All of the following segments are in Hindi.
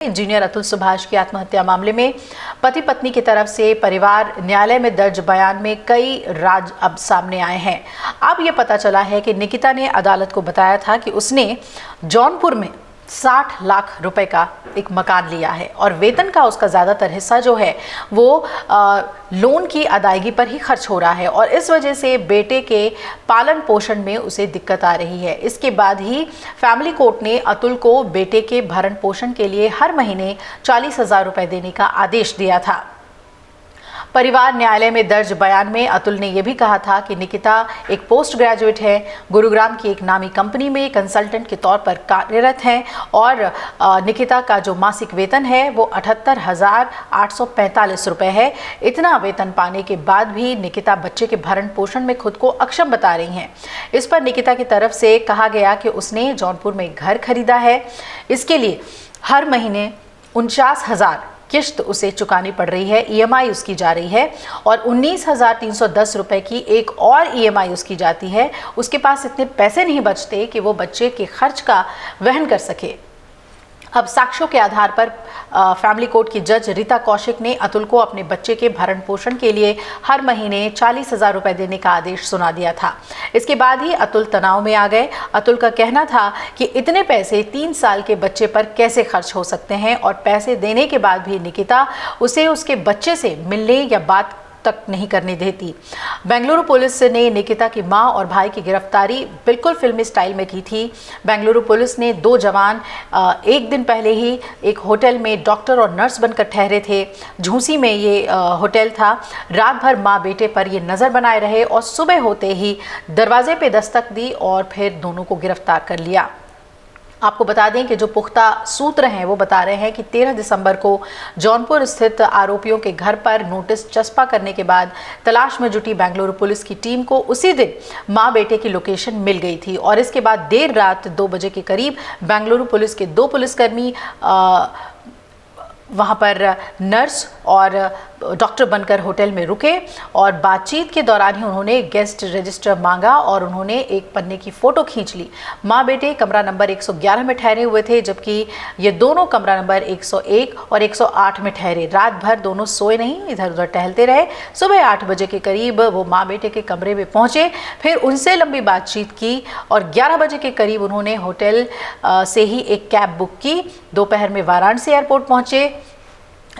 इंजीनियर अतुल सुभाष की आत्महत्या मामले में पति पत्नी की तरफ से परिवार न्यायालय में दर्ज बयान में कई राज अब सामने आए हैं। अब यह पता चला है कि निकिता ने अदालत को बताया था कि उसने जौनपुर में 60 लाख रुपए का एक मकान लिया है और वेतन का उसका ज़्यादातर हिस्सा जो है वो लोन की अदायगी पर ही खर्च हो रहा है और इस वजह से बेटे के पालन पोषण में उसे दिक्कत आ रही है। इसके बाद ही फैमिली कोर्ट ने अतुल को बेटे के भरण पोषण के लिए हर महीने 40,000 रुपए देने का आदेश दिया था। परिवार न्यायालय में दर्ज बयान में अतुल ने यह भी कहा था कि निकिता एक पोस्ट ग्रेजुएट है, गुरुग्राम की एक नामी कंपनी में कंसल्टेंट के तौर पर कार्यरत हैं और निकिता का जो मासिक वेतन है वो 78,845 रुपए है। इतना वेतन पाने के बाद भी निकिता बच्चे के भरण पोषण में खुद को अक्षम बता रही हैं। इस पर निकिता की तरफ से कहा गया कि उसने जौनपुर में घर खरीदा है, इसके लिए हर महीने 49,000 किश्त उसे चुकानी पड़ रही है, ईएमआई उसकी जा रही है और 19,310 रुपए की एक और ईएमआई उसकी जाती है। उसके पास इतने पैसे नहीं बचते कि वो बच्चे के खर्च का वहन कर सके। अब साक्ष्यों के आधार पर फैमिली कोर्ट की जज रीता कौशिक ने अतुल को अपने बच्चे के भरण पोषण के लिए हर महीने 40,000 रुपए देने का आदेश सुना दिया था। इसके बाद ही अतुल तनाव में आ गए। अतुल का कहना था कि इतने पैसे 3 साल के बच्चे पर कैसे खर्च हो सकते हैं और पैसे देने के बाद भी निकिता उसे उसके बच्चे से मिलने या बात तक नहीं करने देती। बेंगलुरु पुलिस ने निकिता की मां और भाई की गिरफ्तारी बिल्कुल फिल्मी स्टाइल में की थी। बेंगलुरु पुलिस ने 2 जवान एक दिन पहले ही एक होटल में डॉक्टर और नर्स बनकर ठहरे थे। झूंसी में ये होटल था। रात भर मां बेटे पर ये नज़र बनाए रहे और सुबह होते ही दरवाजे पे दस्तक दी और फिर दोनों को गिरफ्तार कर लिया। आपको बता दें कि जो पुख्ता सूत्र हैं वो बता रहे हैं कि 13 दिसंबर को जौनपुर स्थित आरोपियों के घर पर नोटिस चस्पा करने के बाद तलाश में जुटी बेंगलुरु पुलिस की टीम को उसी दिन मां बेटे की लोकेशन मिल गई थी और इसके बाद देर रात 2 बजे के करीब बेंगलुरु पुलिस के 2 पुलिसकर्मी वहाँ पर नर्स और डॉक्टर बनकर होटल में रुके और बातचीत के दौरान ही उन्होंने गेस्ट रजिस्टर मांगा और उन्होंने एक पन्ने की फ़ोटो खींच ली। माँ बेटे कमरा नंबर 111 में ठहरे हुए थे जबकि ये दोनों कमरा नंबर 101 और 108 में ठहरे। रात भर दोनों सोए नहीं, इधर उधर टहलते रहे। सुबह 8 बजे के करीब वो माँ बेटे के कमरे में पहुँचे, फिर उनसे लंबी बातचीत की और 11 बजे के करीब उन्होंने होटल से ही एक कैब बुक की। दोपहर में वाराणसी एयरपोर्ट पहुँचे।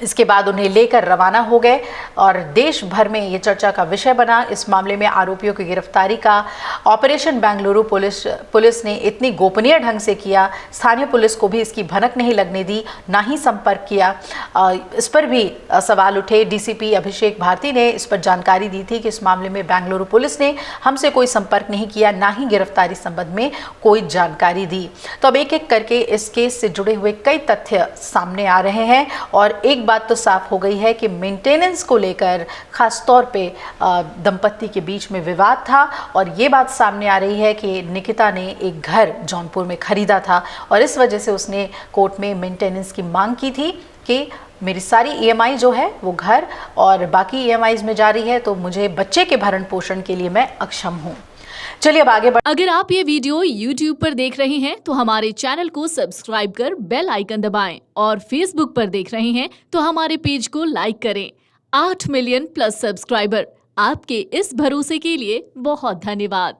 इसके बाद उन्हें लेकर रवाना हो गए और देश भर में ये चर्चा का विषय बना। इस मामले में आरोपियों की गिरफ्तारी का ऑपरेशन बेंगलुरु पुलिस ने इतनी गोपनीय ढंग से किया, स्थानीय पुलिस को भी इसकी भनक नहीं लगने दी, ना ही संपर्क किया। इस पर भी सवाल उठे। डीसीपी अभिषेक भारती ने इस पर जानकारी दी थी कि इस मामले में बेंगलुरु पुलिस ने हमसे कोई संपर्क नहीं किया, ना ही गिरफ्तारी संबंध में कोई जानकारी दी। तो अब एक एक करके इस केस से जुड़े हुए कई तथ्य सामने आ रहे हैं और एक बात तो साफ हो गई है कि मेंटेनेंस को लेकर खास तौर पे दंपत्ति के बीच में विवाद था और ये बात सामने आ रही है कि निकिता ने एक घर जौनपुर में खरीदा था और इस वजह से उसने कोर्ट में मेंटेनेंस की मांग की थी कि मेरी सारी ईएमआई जो है वो घर और बाकी ईएमआईज में जा रही है, तो मुझे बच्चे के भरण पोषण के लिए मैं अक्षम हूँ। चलिए अब आगे बढ़। अगर आप ये वीडियो YouTube पर देख रहे हैं तो हमारे चैनल को सब्सक्राइब कर बेल आइकन दबाएं और Facebook पर देख रहे हैं तो हमारे पेज को लाइक करें। 8 मिलियन प्लस सब्सक्राइबर, आपके इस भरोसे के लिए बहुत धन्यवाद।